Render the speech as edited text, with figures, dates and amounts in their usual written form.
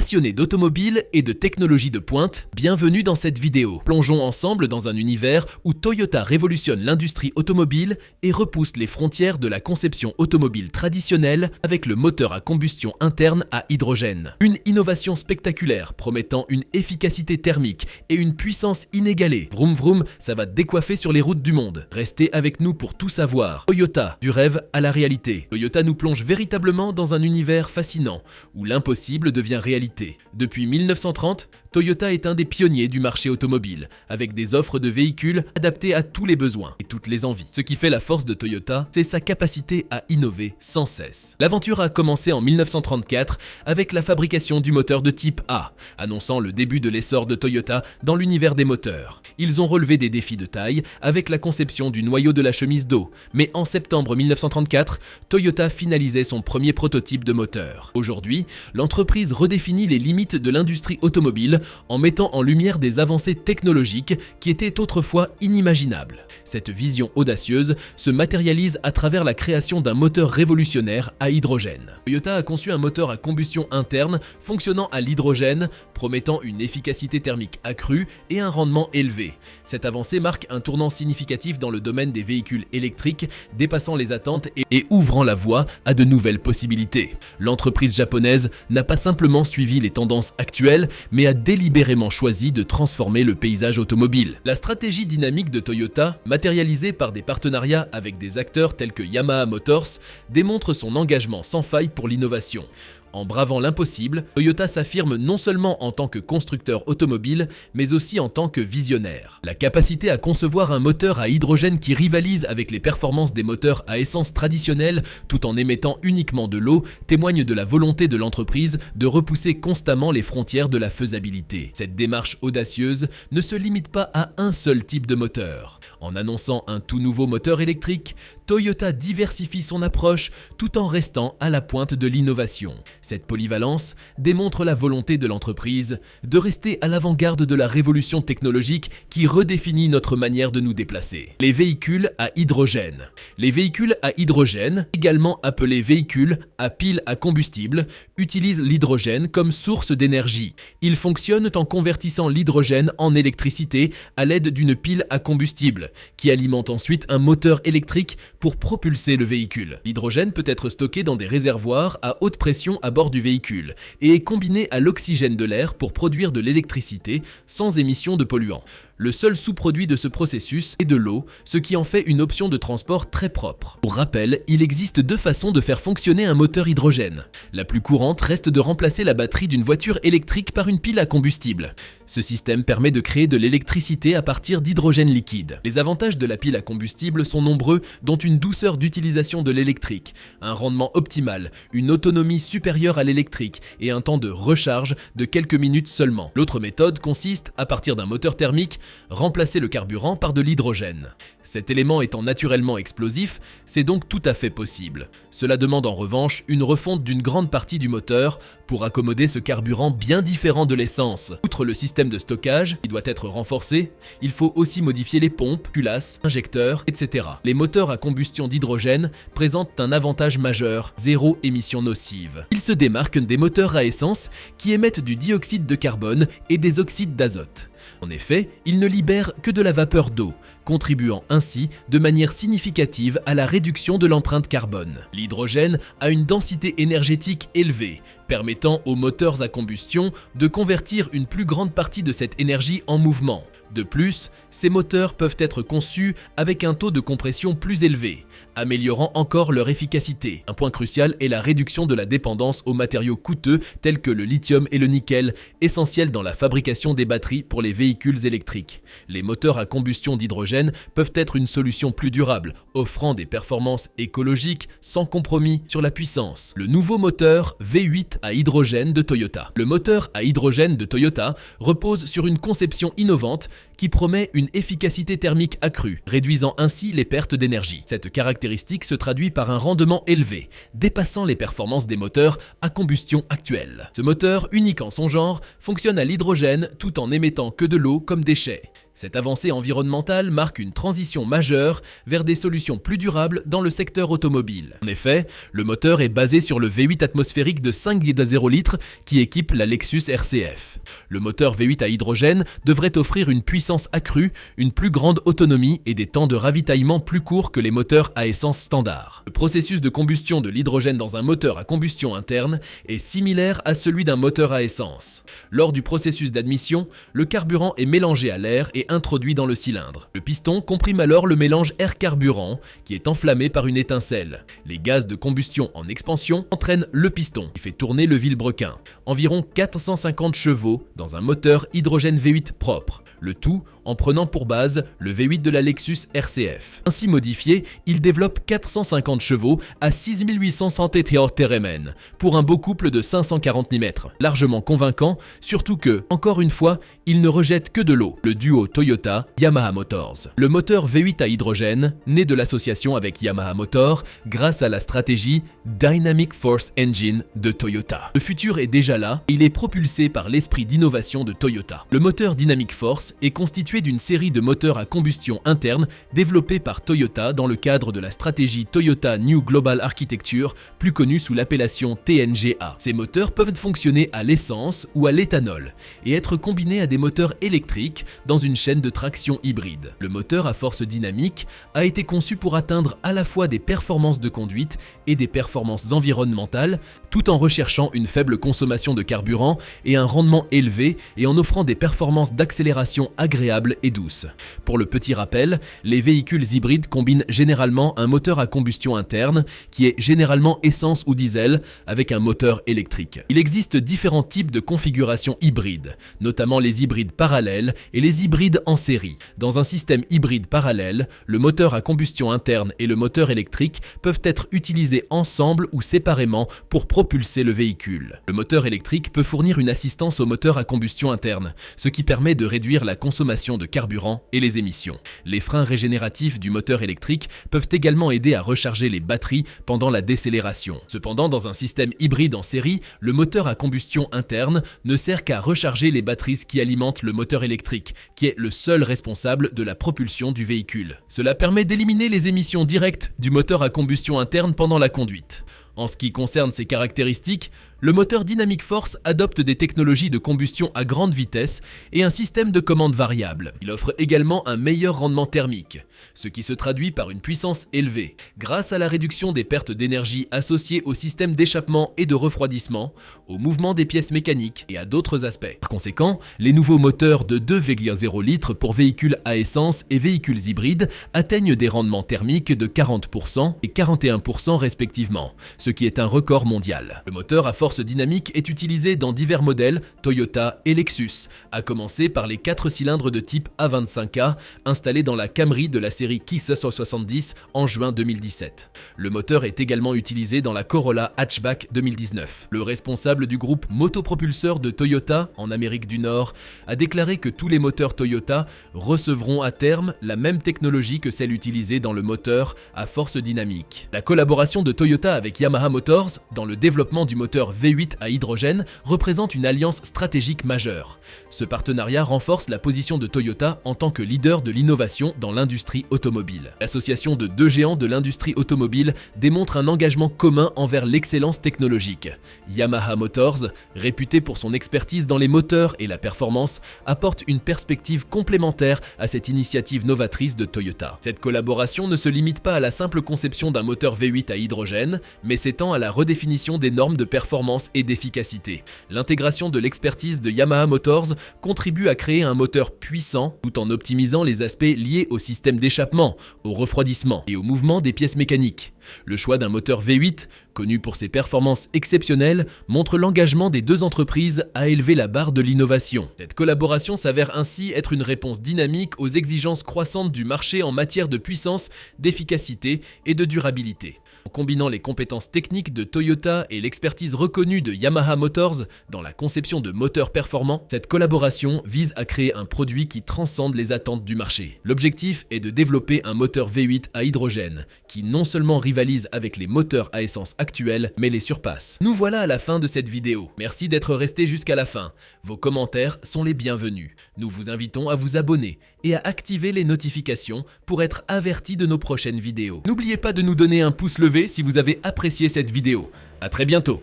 Passionnés d'automobile et de technologie de pointe, bienvenue dans cette vidéo. Plongeons ensemble dans un univers où Toyota révolutionne l'industrie automobile et repousse les frontières de la conception automobile traditionnelle avec le moteur à combustion interne à hydrogène. Une innovation spectaculaire promettant une efficacité thermique et une puissance inégalée. Vroom vroom, ça va décoiffer sur les routes du monde. Restez avec nous pour tout savoir. Toyota, du rêve à la réalité. Toyota nous plonge véritablement dans un univers fascinant où l'impossible devient réalité. Depuis 1930, Toyota est un des pionniers du marché automobile, avec des offres de véhicules adaptés à tous les besoins et toutes les envies. Ce qui fait la force de Toyota, c'est sa capacité à innover sans cesse. L'aventure a commencé en 1934 avec la fabrication du moteur de type A, annonçant le début de l'essor de Toyota dans l'univers des moteurs. Ils ont relevé des défis de taille avec la conception du noyau de la chemise d'eau, mais en septembre 1934, Toyota finalisait son premier prototype de moteur. Aujourd'hui, l'entreprise redéfinit les limites de l'industrie automobile en mettant en lumière des avancées technologiques qui étaient autrefois inimaginables. Cette vision audacieuse se matérialise à travers la création d'un moteur révolutionnaire à hydrogène. Toyota a conçu un moteur à combustion interne fonctionnant à l'hydrogène, promettant une efficacité thermique accrue et un rendement élevé. Cette avancée marque un tournant significatif dans le domaine des véhicules électriques, dépassant les attentes et ouvrant la voie à de nouvelles possibilités. L'entreprise japonaise n'a pas simplement suivi les tendances actuelles, mais a délibérément choisi de transformer le paysage automobile. La stratégie dynamique de Toyota, matérialisée par des partenariats avec des acteurs tels que Yamaha Motors, démontre son engagement sans faille pour l'innovation. En bravant l'impossible, Toyota s'affirme non seulement en tant que constructeur automobile, mais aussi en tant que visionnaire. La capacité à concevoir un moteur à hydrogène qui rivalise avec les performances des moteurs à essence traditionnels tout en émettant uniquement de l'eau témoigne de la volonté de l'entreprise de repousser constamment les frontières de la faisabilité. Cette démarche audacieuse ne se limite pas à un seul type de moteur. En annonçant un tout nouveau moteur électrique, Toyota diversifie son approche tout en restant à la pointe de l'innovation. Cette polyvalence démontre la volonté de l'entreprise de rester à l'avant-garde de la révolution technologique qui redéfinit notre manière de nous déplacer. Les véhicules à hydrogène. Les véhicules à hydrogène, également appelés véhicules à pile à combustible, utilisent l'hydrogène comme source d'énergie. Ils fonctionnent en convertissant l'hydrogène en électricité à l'aide d'une pile à combustible, qui alimente ensuite un moteur électrique pour propulser le véhicule. L'hydrogène peut être stocké dans des réservoirs à haute pression à bord du véhicule et est combiné à l'oxygène de l'air pour produire de l'électricité sans émission de polluants. Le seul sous-produit de ce processus est de l'eau, ce qui en fait une option de transport très propre. Pour rappel, il existe deux façons de faire fonctionner un moteur hydrogène. La plus courante reste de remplacer la batterie d'une voiture électrique par une pile à combustible. Ce système permet de créer de l'électricité à partir d'hydrogène liquide. Les avantages de la pile à combustible sont nombreux, dont une douceur d'utilisation de l'électrique, un rendement optimal, une autonomie supérieure à l'électrique et un temps de recharge de quelques minutes seulement. L'autre méthode consiste, à partir d'un moteur thermique, remplacer le carburant par de l'hydrogène. Cet élément étant naturellement explosif, c'est donc tout à fait possible. Cela demande en revanche une refonte d'une grande partie du moteur pour accommoder ce carburant bien différent de l'essence. Outre le système de stockage, qui doit être renforcé, il faut aussi modifier les pompes, culasses, injecteurs, etc. Les moteurs à combustion d'hydrogène présentent un avantage majeur, zéro émission nocive. Ils se démarquent des moteurs à essence qui émettent du dioxyde de carbone et des oxydes d'azote. En effet, ils ne libèrent que de la vapeur d'eau, contribuant ainsi de manière significative à la réduction de l'empreinte carbone. L'hydrogène a une densité énergétique élevée, permettant aux moteurs à combustion de convertir une plus grande partie de cette énergie en mouvement. De plus, ces moteurs peuvent être conçus avec un taux de compression plus élevé, améliorant encore leur efficacité. Un point crucial est la réduction de la dépendance aux matériaux coûteux tels que le lithium et le nickel, essentiels dans la fabrication des batteries pour les véhicules électriques. Les moteurs à combustion d'hydrogène peuvent être une solution plus durable, offrant des performances écologiques sans compromis sur la puissance. Le nouveau moteur V8 à hydrogène de Toyota. Le moteur à hydrogène de Toyota repose sur une conception innovante qui promet une efficacité thermique accrue, réduisant ainsi les pertes d'énergie. Cette caractéristique se traduit par un rendement élevé, dépassant les performances des moteurs à combustion actuels. Ce moteur, unique en son genre, fonctionne à l'hydrogène tout en émettant que de l'eau comme déchet. Cette avancée environnementale marque une transition majeure vers des solutions plus durables dans le secteur automobile. En effet, le moteur est basé sur le V8 atmosphérique de 5,0 litres qui équipe la Lexus RCF. Le moteur V8 à hydrogène devrait offrir une puissance accrue, une plus grande autonomie et des temps de ravitaillement plus courts que les moteurs à essence standard. Le processus de combustion de l'hydrogène dans un moteur à combustion interne est similaire à celui d'un moteur à essence. Lors du processus d'admission, le carburant est mélangé à l'air et introduit dans le cylindre. Le piston comprime alors le mélange air-carburant qui est enflammé par une étincelle. Les gaz de combustion en expansion entraînent le piston qui fait tourner le vilebrequin. Environ 450 chevaux dans un moteur hydrogène V8 propre. Le tout en prenant pour base le V8 de la Lexus RCF. Ainsi modifié, il développe 450 chevaux à 6800 Cm3 pour un beau couple de 540 Nm. Largement convaincant, surtout que, encore une fois, il ne rejette que de l'eau. Le duo Toyota-Yamaha Motors. Le moteur V8 à hydrogène, né de l'association avec Yamaha Motor grâce à la stratégie Dynamic Force Engine de Toyota. Le futur est déjà là et il est propulsé par l'esprit d'innovation de Toyota. Le moteur Dynamic Force est constitué d'une série de moteurs à combustion interne développés par Toyota dans le cadre de la stratégie Toyota New Global Architecture, plus connue sous l'appellation TNGA. Ces moteurs peuvent fonctionner à l'essence ou à l'éthanol et être combinés à des moteurs électriques dans une chaîne de traction hybride. Le moteur à force dynamique a été conçu pour atteindre à la fois des performances de conduite et des performances environnementales, tout en recherchant une faible consommation de carburant et un rendement élevé et en offrant des performances d'accélération agréables et douces. Pour le petit rappel, les véhicules hybrides combinent généralement un moteur à combustion interne, qui est généralement essence ou diesel, avec un moteur électrique. Il existe différents types de configurations hybrides, notamment les hybrides parallèles et les hybrides en série. Dans un système hybride parallèle, le moteur à combustion interne et le moteur électrique peuvent être utilisés ensemble ou séparément pour propulser le véhicule. Le moteur électrique peut fournir une assistance au moteur à combustion interne, ce qui permet de réduire la consommation de carburant et les émissions. Les freins régénératifs du moteur électrique peuvent également aider à recharger les batteries pendant la décélération. Cependant, dans un système hybride en série, le moteur à combustion interne ne sert qu'à recharger les batteries qui alimentent le moteur électrique, qui est le seul responsable de la propulsion du véhicule. Cela permet d'éliminer les émissions directes du moteur à combustion interne pendant la conduite. En ce qui concerne ses caractéristiques, le moteur Dynamic Force adopte des technologies de combustion à grande vitesse et un système de commande variable. Il offre également un meilleur rendement thermique, ce qui se traduit par une puissance élevée, grâce à la réduction des pertes d'énergie associées au système d'échappement et de refroidissement, au mouvement des pièces mécaniques et à d'autres aspects. Par conséquent, les nouveaux moteurs de 2,0 litres pour véhicules à essence et véhicules hybrides atteignent des rendements thermiques de 40% et 41% respectivement, ce qui est un record mondial. Le moteur à force dynamique est utilisé dans divers modèles Toyota et Lexus, à commencer par les 4 cylindres de type A25K installés dans la Camry de la série Kia 170 en juin 2017. Le moteur est également utilisé dans la Corolla Hatchback 2019. Le responsable du groupe motopropulseur de Toyota en Amérique du Nord a déclaré que tous les moteurs Toyota recevront à terme la même technologie que celle utilisée dans le moteur à force dynamique. La collaboration de Toyota avec Yamaha Motors dans le développement du moteur V8 à hydrogène représente une alliance stratégique majeure. Ce partenariat renforce la position de Toyota en tant que leader de l'innovation dans l'industrie automobile. L'association de deux géants de l'industrie automobile démontre un engagement commun envers l'excellence technologique. Yamaha Motors, réputé pour son expertise dans les moteurs et la performance, apporte une perspective complémentaire à cette initiative novatrice de Toyota. Cette collaboration ne se limite pas à la simple conception d'un moteur V8 à hydrogène, mais s'étend à la redéfinition des normes de performance et d'efficacité. L'intégration de l'expertise de Yamaha Motors contribue à créer un moteur puissant tout en optimisant les aspects liés au système d'échappement, au refroidissement et au mouvement des pièces mécaniques. Le choix d'un moteur V8, connu pour ses performances exceptionnelles, montre l'engagement des deux entreprises à élever la barre de l'innovation. Cette collaboration s'avère ainsi être une réponse dynamique aux exigences croissantes du marché en matière de puissance, d'efficacité et de durabilité. En combinant les compétences techniques de Toyota et l'expertise reconnue de Yamaha Motors dans la conception de moteurs performants, cette collaboration vise à créer un produit qui transcende les attentes du marché. L'objectif est de développer un moteur V8 à hydrogène qui non seulement rivalise avec les moteurs à essence actuels, mais les surpasse. Nous voilà à la fin de cette vidéo. Merci d'être resté jusqu'à la fin. Vos commentaires sont les bienvenus. Nous vous invitons à vous abonner et à activer les notifications pour être averti de nos prochaines vidéos. N'oubliez pas de nous donner un pouce levé si vous avez apprécié cette vidéo. À très bientôt.